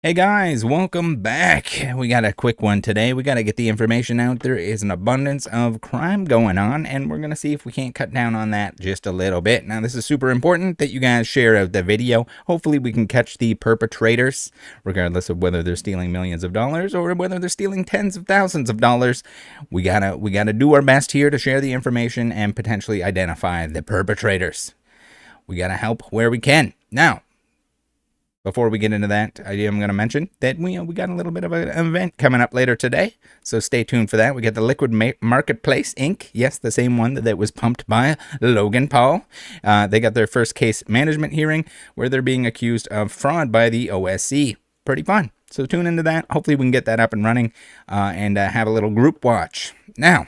Hey guys, welcome back. We got a quick one today. We got to get the information out. There is an abundance of crime going on, and we're going to see if we can't cut down on that just a little bit. Now, this is super important that you guys share out the video. Hopefully, we can catch the perpetrators, regardless of whether they're stealing millions of dollars or whether they're stealing tens of thousands of dollars. We gotta do our best here to share the information and potentially identify the perpetrators. We gotta help where we can. Now, before we get into that, I am going to mention that we got a little bit of an event coming up later today, so stay tuned for that. We got the Liquid Marketplace Inc. Yes, the same one that was pumped by Logan Paul. They got their first case management hearing where they're being accused of fraud by the OSC. Pretty fun. So tune into that. Hopefully we can get that up and running and have a little group watch. Now,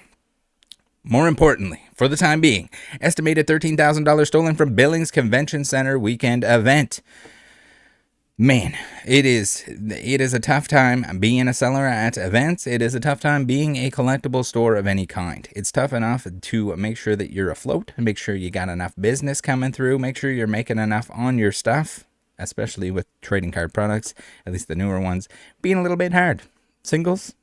more importantly, for the time being, estimated $13,000 stolen from Billings Convention Center weekend event. Man, it is a tough time being a seller at events. It is a tough time being a collectible store of any kind. It's tough enough to make sure that you're afloat, make sure you got enough business coming through, make sure you're making enough on your stuff, especially with trading card products, at least the newer ones, being a little bit hard. Singles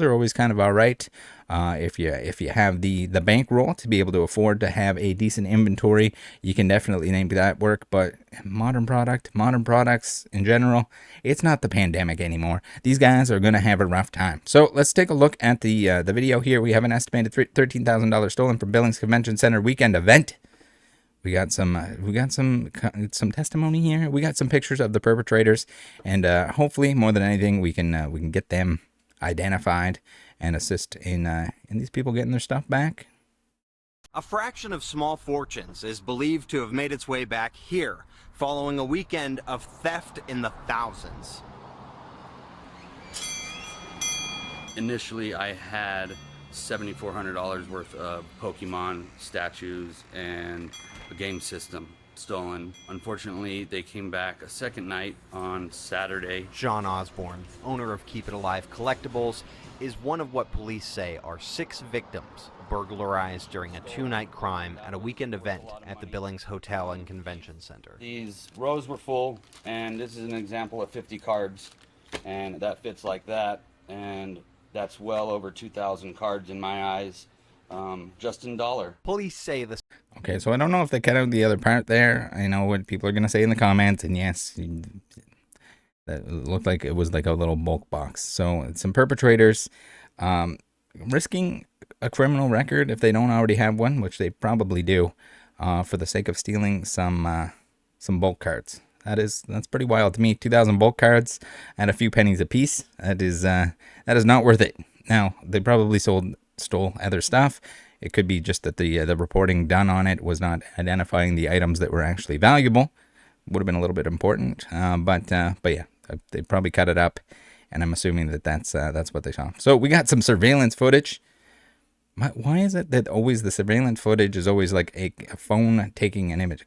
are always kind of all right if you have the bankroll to be able to afford to have a decent inventory. You can definitely make that work. But modern products in general, it's not the pandemic anymore. These guys are gonna have a rough time. So let's take a look at the video here. We have an estimated $13,000 stolen from Billings Convention Center weekend event. We got some testimony here. We got some pictures of the perpetrators, and hopefully, more than anything, we can get them identified and assist in these people getting their stuff back. A fraction of small fortunes is believed to have made its way back here, following a weekend of theft in the thousands. Initially, I had $7,400 worth of Pokemon statues and a game system stolen. Unfortunately, they came back a second night on Saturday. Sean Osborne, owner of Keep It Alive Collectibles, is one of what police say are 6 victims burglarized during a 2-night crime at a weekend event at the Billings Hotel and Convention Center. These rows were full, and this is an example of 50 cards, and that fits like that, and that's well over 2,000 cards in my eyes, just in dollar. Police say the... Okay, so I don't know if they cut out the other part there. I know what people are going to say in the comments, and yes, that looked like it was like a little bulk box. So some perpetrators risking a criminal record if they don't already have one, which they probably do, for the sake of stealing some bulk cards. That's pretty wild to me. 2,000 bulk cards at a few pennies a piece. That is not worth it. Now, they probably stole other stuff. It could be just that the reporting done on it was not identifying the items that were actually valuable. Would have been a little bit important, but yeah, they probably cut it up, and I'm assuming that that's what they saw. So we got some surveillance footage. Why is it that always the surveillance footage is always like a phone taking an image?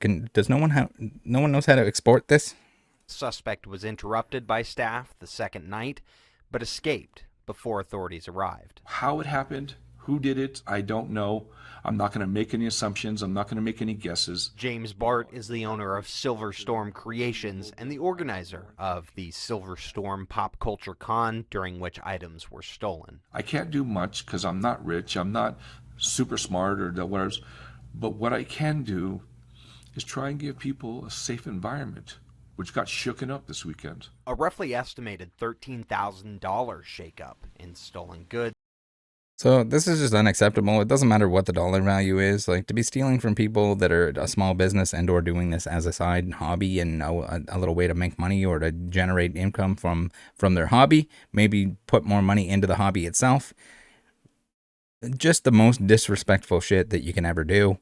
No one knows how to export this? Suspect was interrupted by staff the second night, but escaped before authorities arrived. How it happened, who did it, I don't know. I'm not going to make any assumptions. I'm not going to make any guesses. James Bart is the owner of Silver Storm Creations and the organizer of the Silver Storm Pop Culture Con, during which items were stolen. I can't do much because I'm not rich. I'm not super smart or whatever. But what I can do is try and give people a safe environment, which got shooken up this weekend. A roughly estimated $13,000 shakeup in stolen goods. So this is just unacceptable. It doesn't matter what the dollar value is. Like, to be stealing from people that are a small business and or doing this as a side hobby and a little way to make money or to generate income from their hobby, maybe put more money into the hobby itself. Just the most disrespectful shit that you can ever do.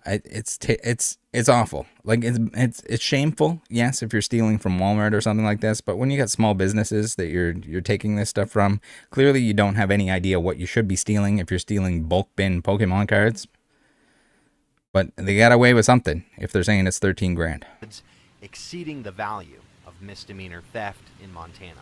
It's awful. Like, it's shameful, yes, if you're stealing from Walmart or something like this, but when you got small businesses that you're taking this stuff from, clearly you don't have any idea what you should be stealing if you're stealing bulk bin Pokemon cards. But they got away with something if they're saying it's 13 grand. Exceeding the value of misdemeanor theft in Montana.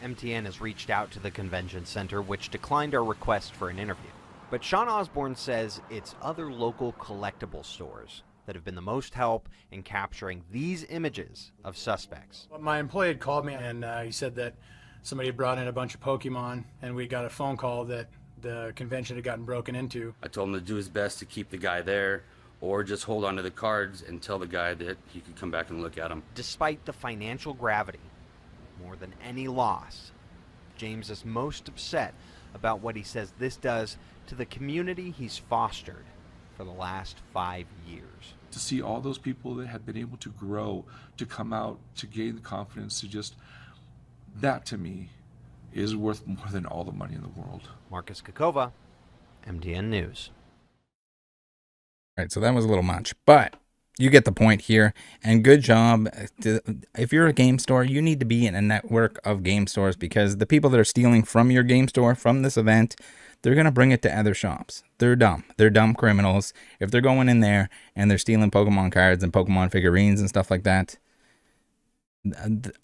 MTN has reached out to the convention center, which declined our request for an interview. But Sean Osborne says it's other local collectible stores that have been the most help in capturing these images of suspects. Well, my employee had called me and he said that somebody had brought in a bunch of Pokemon, and we got a phone call that the convention had gotten broken into. I told him to do his best to keep the guy there, or just hold on to the cards and tell the guy that he could come back and look at them. Despite the financial gravity, more than any loss, James is most upset about what he says this does to the community he's fostered for the last 5 years. To see all those people that have been able to grow, to come out, to gain the confidence, to just, that to me is worth more than all the money in the world. Marcus Kakova, MTN News. All right, so that was a little much, but you get the point here, and good job. If you're a game store, you need to be in a network of game stores, because the people that are stealing from your game store, from this event, they're going to bring it to other shops. They're dumb. They're dumb criminals. If they're going in there and they're stealing Pokemon cards and Pokemon figurines and stuff like that,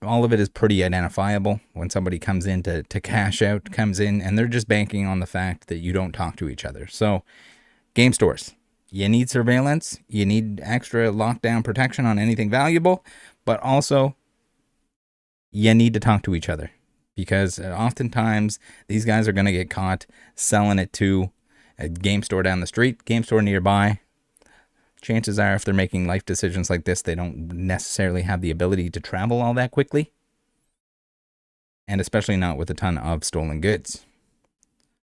all of it is pretty identifiable. When somebody comes in to cash out, comes in, and they're just banking on the fact that you don't talk to each other. So, game stores, you need surveillance, you need extra lockdown protection on anything valuable, but also you need to talk to each other, because oftentimes these guys are going to get caught selling it to a game store down the street, game store nearby. Chances are, if they're making life decisions like this, they don't necessarily have the ability to travel all that quickly, and especially not with a ton of stolen goods.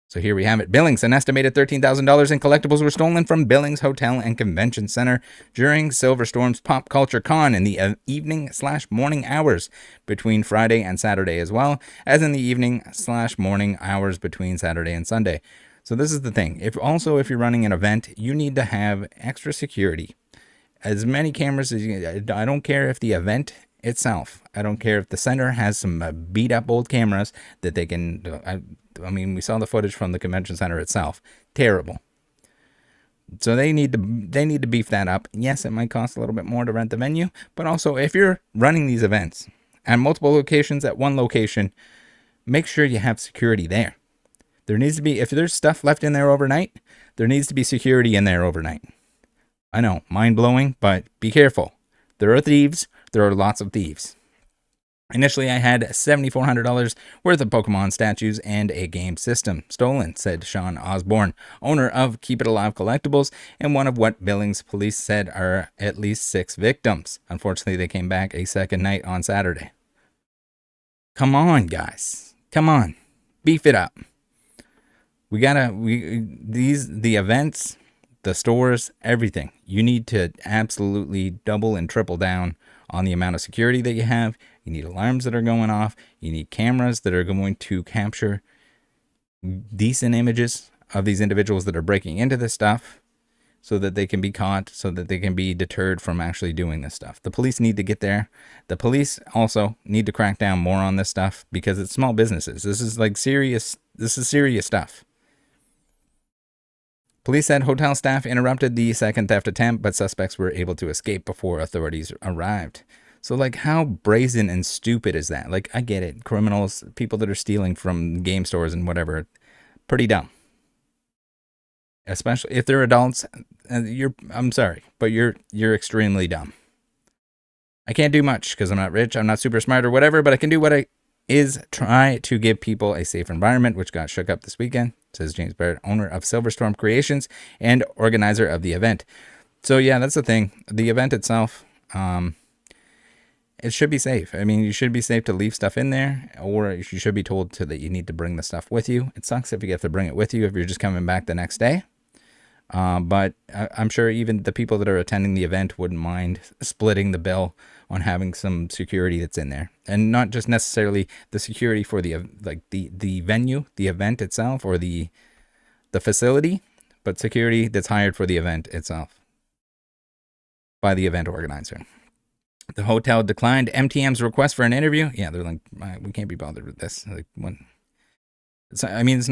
So here we have it. Billings, an estimated $13,000 in collectibles were stolen from Billings Hotel and Convention Center during Silverstorm's Pop Culture Con in the evening/morning hours between Friday and Saturday, as well as in the evening/morning hours between Saturday and Sunday. So this is the thing. If you're running an event, you need to have extra security. As many cameras as you, I don't care if the event itself, I don't care if the center has some beat up old cameras that they can, I mean, we saw the footage from the convention center itself. Terrible. So they need to beef that up. Yes, it might cost a little bit more to rent the venue, but also if you're running these events at multiple locations at one location, make sure you have security there. There needs to be, if there's stuff left in there overnight, there needs to be security in there overnight. I know, mind-blowing, but be careful. There are thieves. There are lots of thieves. Initially, I had $7,400 worth of Pokemon statues and a game system stolen, said Sean Osborne, owner of Keep It Alive Collectibles, and one of what Billings police said are at least 6 victims. Unfortunately, they came back a second night on Saturday. Come on, guys. Come on. Beef it up. The events, the stores, everything. You need to absolutely double and triple down on the amount of security that you have. You need alarms that are going off. You need cameras that are going to capture decent images of these individuals that are breaking into this stuff, so that they can be caught, so that they can be deterred from actually doing this stuff. The police need to get there. The police also need to crack down more on this stuff, because it's small businesses. This is serious stuff. Police said hotel staff interrupted the second theft attempt, but suspects were able to escape before authorities arrived. So, how brazen and stupid is that? I get it. Criminals, people that are stealing from game stores and whatever, pretty dumb. Especially if they're adults. I'm sorry, but you're extremely dumb. I can't do much because I'm not rich, I'm not super smart or whatever, but I can do what I try to give people a safe environment, which got shook up this weekend, says James Barrett, owner of Silverstorm Creations and organizer of the event. So yeah, that's the thing. The event itself, it should be safe. I mean, you should be safe to leave stuff in there, or you should be told that you need to bring the stuff with you. It sucks if you have to bring it with you if you're just coming back the next day. But I'm sure even the people that are attending the event wouldn't mind splitting the bill on having some security that's in there, and not just necessarily the security for the venue, the event itself, or the facility, but security that's hired for the event itself by the event organizer. The hotel declined MTM's request for an interview. Yeah, they're like, we can't be bothered with this. It's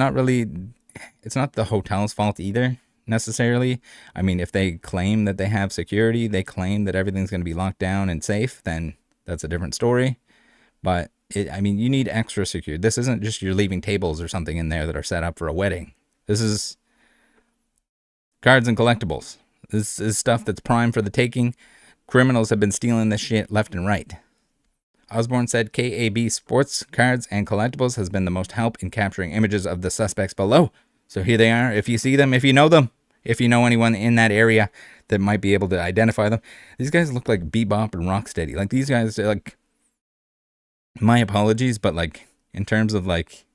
not the hotel's fault either, necessarily. I mean, if they claim that they have security, they claim that everything's going to be locked down and safe, then that's a different story. But, you need extra security. This isn't just you're leaving tables or something in there that are set up for a wedding. This is cards and collectibles. This is stuff that's prime for the taking. Criminals have been stealing this shit left and right. Osborne said KAB Sports Cards and Collectibles has been the most help in capturing images of the suspects below. So here they are. If you see them, if you know them, if you know anyone in that area that might be able to identify them. These guys look like Bebop and Rocksteady. Like, these guys are like, my apologies, but like, in terms of like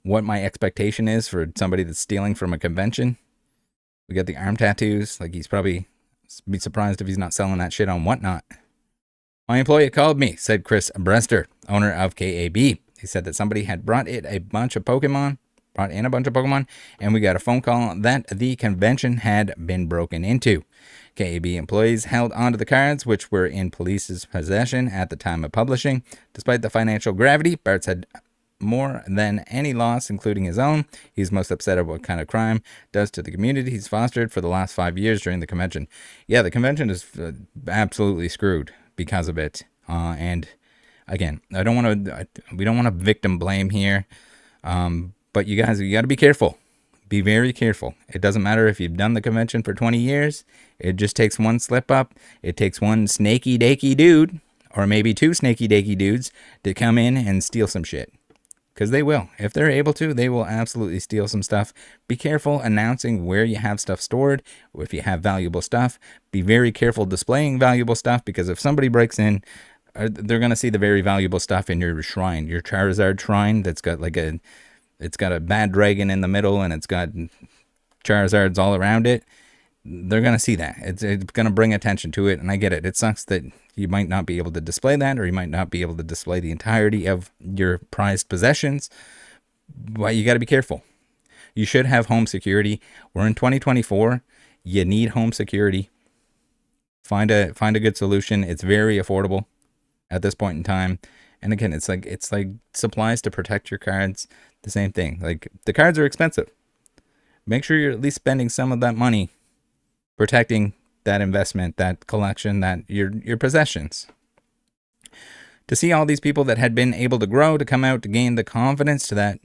what my expectation is for somebody that's stealing from a convention, we got the arm tattoos. Like, he's probably, be surprised if he's not selling that shit on Whatnot. My employee called me, said Chris Brester, owner of KAB. He said that somebody had brought in a bunch of Pokemon, and we got a phone call that the convention had been broken into. KAB employees held onto the cards, which were in police's possession at the time of publishing. Despite the financial gravity, Bart said more than any loss, including his own, he's most upset at what kind of crime does to the community he's fostered for the last 5 years during the convention. Yeah, the convention is absolutely screwed because of it. And again, we don't want to victim blame here. But you guys, you got to be careful. Be very careful. It doesn't matter if you've done the convention for 20 years. It just takes one slip up. It takes one snaky dakey dude, or maybe two snaky dakey dudes, to come in and steal some shit. Because they will. If they're able to, they will absolutely steal some stuff. Be careful announcing where you have stuff stored. If you have valuable stuff, be very careful displaying valuable stuff, because if somebody breaks in, they're going to see the very valuable stuff in your shrine, your Charizard shrine that's got like it's got a bad dragon in the middle and it's got Charizards all around it. They're going to see that. It's going to bring attention to it, and I get it. It sucks that you might not be able to display that, or you might not be able to display the entirety of your prized possessions, but you got to be careful. You should have home security. We're in 2024. You need home security. Find a good solution. It's very affordable at this point in time. And again, it's like supplies to protect your cards. The same thing. Like, the cards are expensive. Make sure you're at least spending some of that money protecting that investment, that collection, that your possessions. To see all these people that had been able to grow, to come out, to gain the confidence, that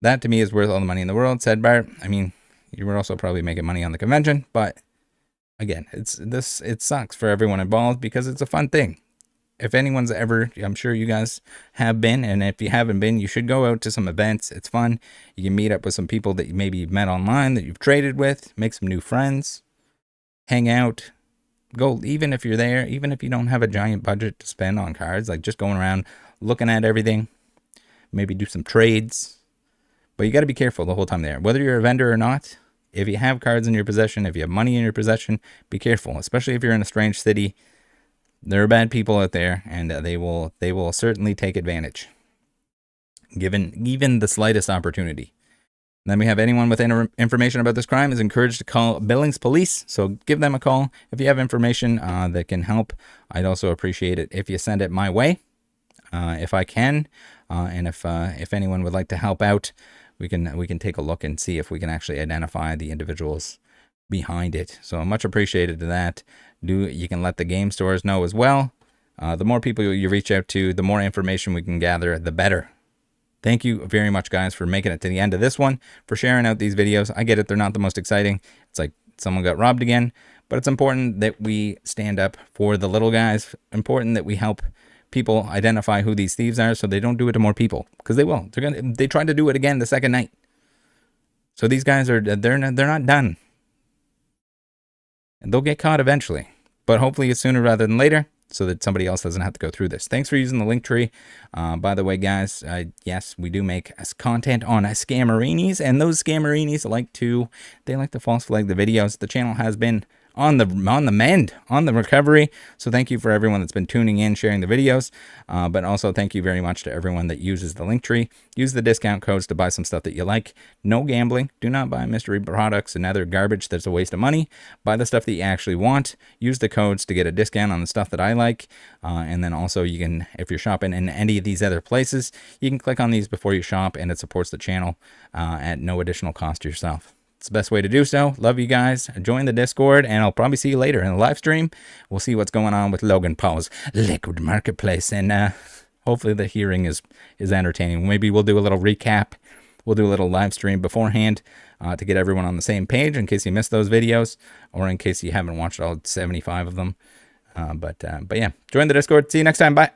to me is worth all the money in the world, said Bart. I mean, you were also probably making money on the convention, but again, it sucks for everyone involved, because it's a fun thing. If anyone's ever, I'm sure you guys have been, and if you haven't been, you should go out to some events. It's fun. You can meet up with some people that maybe you've met online, that you've traded with, make some new friends, hang out, go, even if you're there, even if you don't have a giant budget to spend on cards, like just going around looking at everything, maybe do some trades. But you got to be careful the whole time there, whether you're a vendor or not. If you have cards in your possession, if you have money in your possession, be careful, especially if you're in a strange city. There are bad people out there, and they will certainly take advantage, given the slightest opportunity. Then we have anyone with information about this crime is encouraged to call Billings Police. So give them a call if you have information that can help. I'd also appreciate it if you send it my way, if I can, and if anyone would like to help out, we can take a look and see if we can actually identify the individuals behind it. So much appreciated to that. You can let the game stores know as well. The more people you reach out to, the more information we can gather, the better. Thank you very much, guys, for making it to the end of this one, for sharing out these videos. I get it, they're not the most exciting. It's like someone got robbed again, but it's important that we stand up for the little guys. Important that we help people identify who these thieves are, so they don't do it to more people, because they will. They tried to do it again the second night. So these guys they're not done. And they'll get caught eventually, but hopefully it's sooner rather than later, so that somebody else doesn't have to go through this. Thanks for using the link tree. By the way, guys, yes, we do make content on scammerinis, and those scammerinis like to false flag the videos. The channel has been on the mend, on the recovery. So thank you for everyone that's been tuning in, sharing the videos. But also thank you very much to everyone that uses the link tree. Use the discount codes to buy some stuff that you like. No gambling. Do not buy mystery products and other garbage that's a waste of money. Buy the stuff that you actually want. Use the codes to get a discount on the stuff that I like. And then also you can, if you're shopping in any of these other places, you can click on these before you shop, and it supports the channel at no additional cost to yourself. It's the best way to do so. Love you guys. Join the Discord, and I'll probably see you later in the live stream. We'll see what's going on with Logan Paul's Liquid Marketplace, and hopefully the hearing is entertaining. Maybe we'll do a little recap we'll do a little live stream beforehand to get everyone on the same page in case you missed those videos or in case you haven't watched all 75 of them. But yeah, join the Discord. See you next time. Bye.